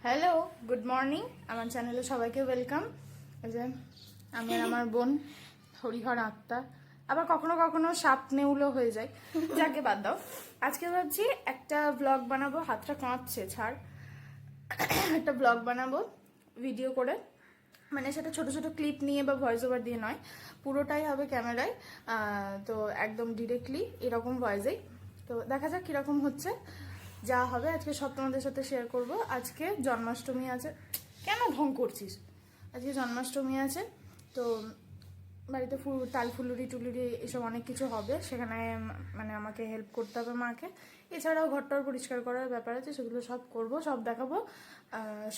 Hello, good morning. আমার চ্যানেলে সবাইকে ওয়েলকাম। যে আমি আর আমার বোন হরিহর আত্মা, আবার কখনো কখনো সাপ নেউলও হয়ে যায়, যাকে বাদ দাও। আজকে ভাবছি একটা ব্লগ বানাবো, হাতটা কাঁপছে ছাড়। একটা ব্লগ বানাবো ভিডিও করে, মানে সেটা ছোট ছোট ক্লিপ নিয়ে বা ভয়েস ওভার দিয়ে নয়, পুরোটাই হবে ক্যামেরায়। তো একদম ডিরেক্টলি এরকম ভয়েসেই। তো দেখা যাক কীরকম হচ্ছে, যা হবে আজকে সব তোমাদের সাথে শেয়ার করব। আজকে জন্মাষ্টমী আছে। কেন ঢং করছিস? আজকে জন্মাষ্টমী আছে, তো বাড়িতে তাল ফুলুরি টুলুরি এসব অনেক কিছু হবে, সেখানে মানে আমাকে হেল্প করতে হবে মাকে। এছাড়াও ঘরটার পরিষ্কার করার ব্যাপার আছে, সেগুলো সব করব, সব দেখাবো।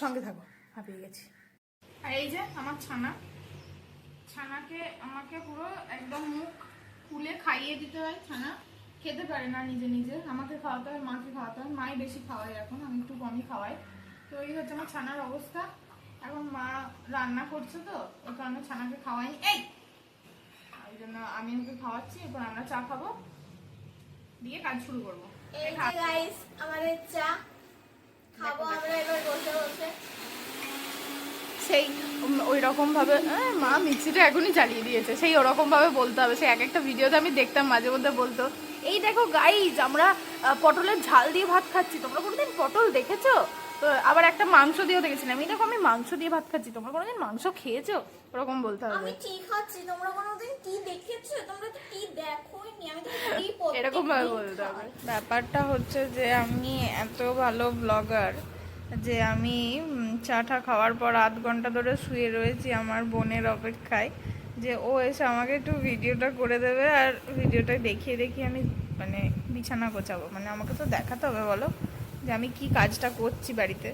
সঙ্গে থাকো, হাঁপিয়ে গেছি। আর এই যে আমার ছানাকে আমাকে পুরো একদম মুখ খুলে খাইয়ে দিতে হয়। ছানা খেতে পারে না নিজে নিজে, আমাকে খাওয়াতে হয়, মাকে খাওয়াতে হয়। মাই বেশি খাওয়াই, এখন আমি একটু কমই খাওয়াই। তো এই হচ্ছে আমার ছানার অবস্থা। এখন মা রান্না করছে, তো ওই কারণে ছানাকে খাওয়াই। ওই জন্য আমি ওকে খাওয়াচ্ছি। এরপর আমরা চা খাবো, দিয়ে কাজ শুরু করবো। আমাদের চা খাবো আমরা এবার বসে বসে। সেই ওই রকম ভাবে মা মিক্সিটা এখনই চালিয়ে দিয়েছে, সেই ওরকম ভাবে বলতে হবে। সেই এক একটা ভিডিওতে আমি দেখতাম মাঝে মধ্যে বলতো, এই দেখো গাইজ আমরা পটলের ঝাল দিয়ে ভাত খাচ্ছি, তোমরা কোনোদিন পটল দেখেছো? তো আবার একটা মাংস দিয়েও দেখেছিলাম, এই দেখো আমি মাংস দিয়ে ভাত খাচ্ছি, তোমরা কোনোদিন মাংস খেয়েছো? ওরকম বলতে হবে। আমি কি খাচ্ছি, তোমরা কোনোদিন কি দেখেছো? তোমরা তো কি দেখোইনি, আমি তো কি এরকম ভাবে বলতে হবে। ব্যাপারটা হচ্ছে যে আমি এত ভালো ব্লগার যে আমি চাটা খাওয়ার পর আধ ঘন্টা ধরে শুয়ে রয়েছি আমার বোনের অপেক্ষায়, যে ও এসে আমাকে একটু ভিডিওটা করে দেবে, আর ভিডিওটা দেখিয়ে দেখিয়ে আমি মানে বিছানা গোছাবো। মানে আমাকে তো দেখাতে হবে বলো যে আমি কি কাজটা করছি বাড়িতে,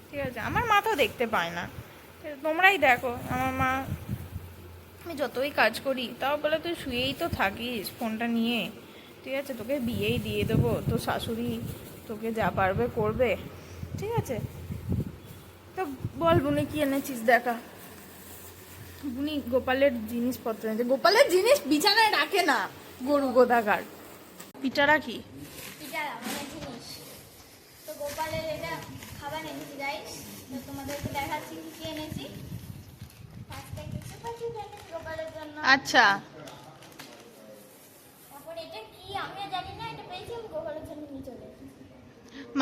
ঠিক আছে? আমার মা তো দেখতে পায় না, তোমরাই দেখো আমার মা। আমি যতই কাজ করি তাও বলে তুই শুয়েই তো থাকিস ফোনটা নিয়ে, ঠিক আছে? তোকে বিয়েই দিয়ে দেবো, তোর শাশুড়ি তোকে যা পারবে করবে, ঠিক আছে? তো বল বুনি কি এনেছিস দেখা। বুনি গোপালের জিনিসপত্র এনেছে। গোপালের জিনিস বিছানায় রাখে না, গরু গোদাগার। পিঠা রাখি, জিনিস তো গোপালের এটা খাবার এনেছি গাইস। তো তোমাদেরকে দেখাচ্ছি কি এনেছি। ফার্স্টে কিছু পাখি এনেছি গোপালের জন্য। আচ্ছা তারপর এটা কি আমিও জানি না, এটা পেয়েছি আমি গোপালের জন্য নিয়ে চলে এসেছি।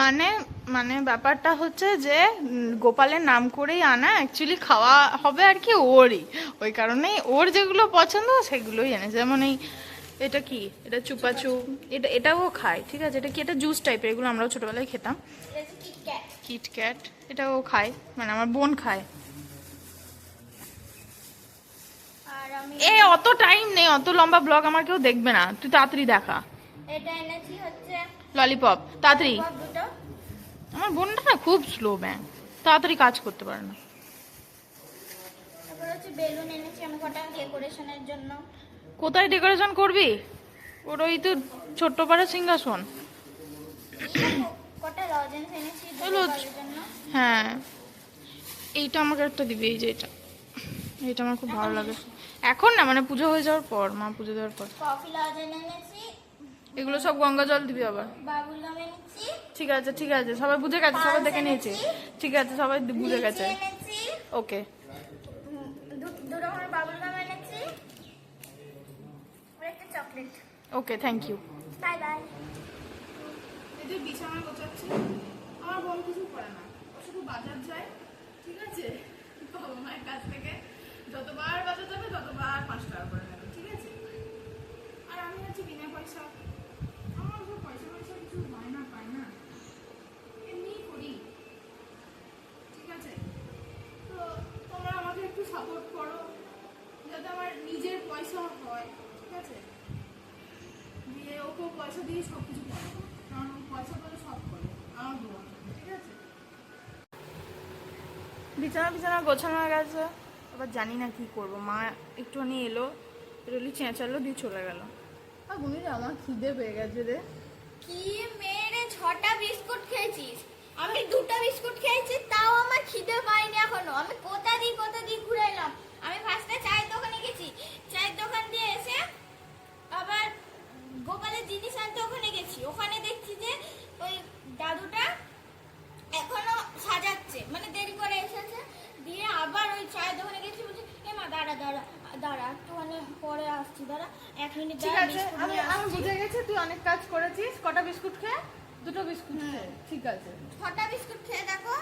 মানে মানে ব্যাপারটা হচ্ছে যে গোপালের নাম করেই আনা, অ্যাকচুয়ালি খাওয়া হবে আর কি ওরই, ওই কারণেই ওর যেগুলো পছন্দ সেগুলোই এনেছে। যেমন এটা কি, এটা চুপাচু, এটাও খায়, ঠিক আছে? এটা কি, এটা জুস টাইপের, এগুলো আমরাও ছোটবেলায় খেতাম। এটা কিটক্যাট। কিটক্যাট এটাও খায়, মানে আমার বোন খায়। আর আমি অত টাইম নেই, অত লম্বা ব্লগ আমার কেউ দেখবে না, তুই তাড়াতাড়ি দেখা। এটা এনেছি হচ্ছে ললিপপ, তাড়াতাড়ি। দুটো। আমার বোনটা না খুব স্লো ব্যাং, তাড়াতাড়ি কাজ করতে পারে না। তারপর হচ্ছে বেলুন এনেছি আমি কটা ডেকোরেশনের জন্য। কোথায় ডেকোরেশন করবি? ওর ওই তো ছোট্ট পাড়া সিংহাসন। কটা লজেন্স এনেছি জন্য। হ্যাঁ, এইটা আমাকে একটা দিবি, এই যে এইটা আমার খুব ভালো লাগে। এখন না, মানে পুজো হয়ে যাওয়ার পর, মা পুজো দেওয়ার পর। কফি লজেন্স এনেছি। এগুলো সব গঙ্গা জল দিবি আবার। বাবুলগাম এনেছি। ঠিক আছে ঠিক আছে, সবাই বুঝে গেছে, সবাই দেখে নিয়েছে। ঠিক আছে, সবাই বুঝে গেছে। এনেছি। ওকে, দু রকমের বাবুলগাম এনেছি। আর একটা chocolate. Okay, thank you. Bye bye. এই যে বিছানা গোছাচ্ছি, আমার বোন কিছু করে না, ও শুধু বাজার যায়, ঠিক আছে? বাবা মায়ের কাছ থেকে যতবার বাজার যাবে ততবার 5 টাকা করে নেবে, ঠিক আছে? আর আমি হচ্ছে বিনা পয়সা, আমার তো পয়সা কিছু হয় না, পাই না, এমনিই করি, ঠিক আছে? তো তোমরা আমাকে একটু সাপোর্ট করো, যাতে আমার নিজের পয়সা হয়, ঠিক আছে? দিয়ে ওকেও পয়সা দিয়ে সব কিছু করবো, কারণ পয়সা করে সব করে আমার বোন, ঠিক আছে? বিছানা গোছানো হয়ে গেছে, আবার জানি না কি করবো। মা একটুখানি এলো, চেঁচালো, দিয়ে চলে গেল। আর বুনি রে, আমার খিদে পেয়ে গেছে রে। কি মেরে 6টা বিস্কুট খেয়েছিস? আমি 2টা বিস্কুট খেয়েছি, তাও আমার খিদে পায়নি এখনো। আমি কোথা দিয়ে ঘুরে এলাম। আমি ফার্স্টে চায়ের দোকানে গেছি, চায়ের দোকান দিয়ে এসে আবার গোপালের জিনিস আনতে ওখানে গেছি। ওখানে দেখছি যে ওই দাদুটা এখনো সাজাচ্ছে। দাঁড়া দাঁড়া দাঁড়া একটুখানি পরে আসছি, দাঁড়া 1 মিনিট ঠিক দাঁড়া, আছে, বিস্কুট আমি নিয়ে আমি আসছি। বুঝে গেছি তুই অনেক কাজ করেছিস। কটা বিস্কুট খেয়ে? 2টো বিস্কুট খেয়ে, ঠিক আছে। 6টা বিস্কুট খেয়ে দেখো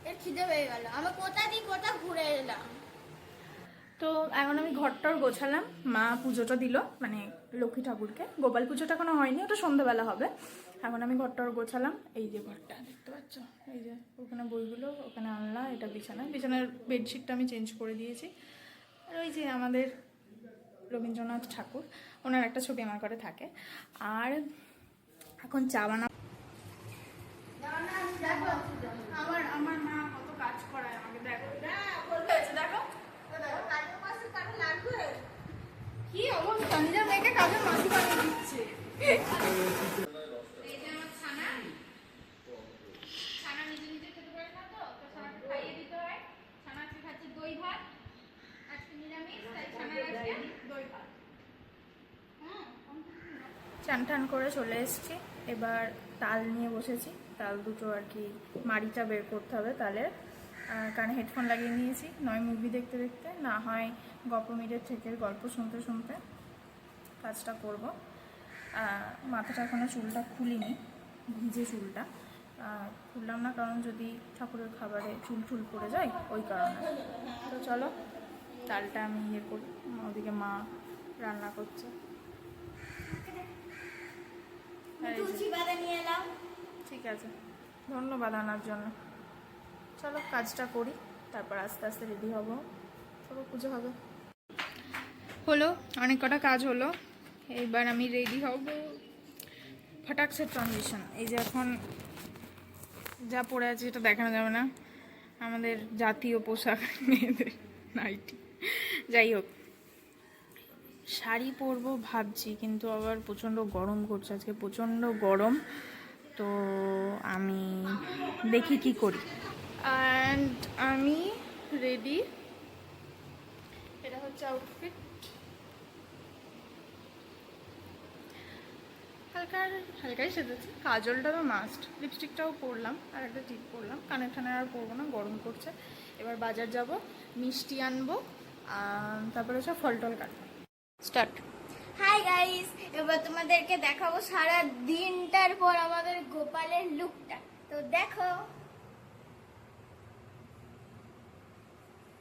এর খিদে পেয়ে গেল। আমি কোথা ঘুরে এলাম। তো এখন আমি ঘরটার গোছালাম, মা পুজোটা দিল মানে লক্ষ্মী ঠাকুরকে। গোপাল পুজোটা এখনো হয়নি, ওটা সন্ধ্যাবেলা হবে। এখন আমি ঘরটার গোছালাম। এই যে ঘরটা দেখতে পাচ্ছ, এই যে ওখানে বইগুলো ওখানে আনলা, এটা বিছানার বেডশিটটা আমি চেঞ্জ করে দিয়েছি। আর ওই যে আমাদের রবীন্দ্রনাথ ঠাকুর, ওনার একটা ছবি আমার ঘরে থাকে। আর এখন চা বানাবো। আমার আমার মা কত কাজ করায় আমাকে, দেখো দেখো কি অবস্থা, নিজের মেয়েকে কাজের মাসি বানিয়ে দিচ্ছে। এই যে আমার ছানা নিজে নিজে খেতে পারে না, তো ছানাকে খাইয়ে দিতে হয়। ছানা আজকে খাচ্ছে দই ভাত, আজকে নিরামিষ, তাই ছানার আজকে দই ভাত। চান টান করে চলে এসেছি, এবার তাল নিয়ে বসেছি। তাল দুটো আর কি মাড়িটা বের করতে হবে তালের। কানে হেডফোন লাগিয়ে নিয়েছি, নয় মুভি দেখতে দেখতে, না হয় গল্পমিরের থেকে গল্প শুনতে শুনতে কাজটা করব। মাথাটা এখনো চুলটা খুলিনি, ভিজে চুলটা খুললাম না, কারণ যদি ঠাকুরের খাবারে চুল টুল পড়ে যায় ওই কারণে। তো চলো তালটা আমি ইয়ে করি, ওদিকে মা রান্না করছে। তুলসী পাতা নিয়ে এলাম। ঠিক আছে, ধন্যবাদ আনার জন্য। চলো কাজটা করি, তারপর আস্তে আস্তে রেডি হবো, তারপর পুজো হবে। হলো অনেক কটা কাজ হলো, এইবার আমি রেডি হব। ফটাকসের ট্রানজিশন। এই যে এখন যা পরে আছে এটা দেখানো যাবে না, আমাদের জাতীয় পোশাক মেয়েদের নাইটি। যাই হোক, শাড়ি পরবো ভাবছি, কিন্তু আবার প্রচণ্ড গরম করছে আজকে, প্রচণ্ড গরম। তো আমি দেখি কি করি। অ্যান্ড আমি রেডি, এটা হচ্ছে আউটফিট। হালকাই সেজেছি, কাজলটা তো মাস্ট, লিপস্টিকটাও পরলাম, আর একটা টিপ পরলাম, কানে ঠানে আর পরবো না, গরম করছে। এবার বাজার যাব, মিষ্টি আনবো, তারপরে হচ্ছে ফল টল কাটবো। স্টার্ট। হাই গাইস, এবার তোমাদেরকে দেখাবো সারা দিনটার পর আমাদের গোপালের লুকটা। তো দেখো,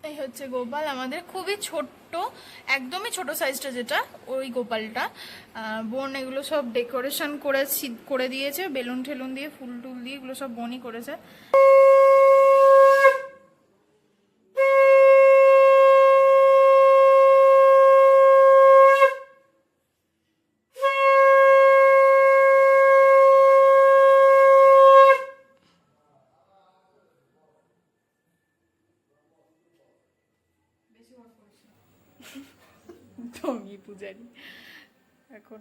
এই হচ্ছে গোপাল আমাদের, খুবই ছোট্ট, একদমই ছোট সাইজটা যেটা, ওই গোপালটা। বোন এগুলো সব ডেকোরেশন করে দিয়েছে, বেলুন ঠেলুন দিয়ে, ফুল টুল দিয়ে, এগুলো সব বোনই করেছে। টঙ্গি পূজারি এখন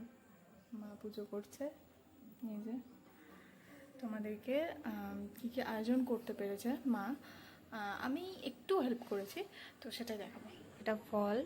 মা পুজো করছে। এই যে তোমাদেরকে কী কী আয়োজন করতে পেরেছে মা, আমি একটু হেল্প করেছি, তো সেটা দেখাবো। এটা ফল,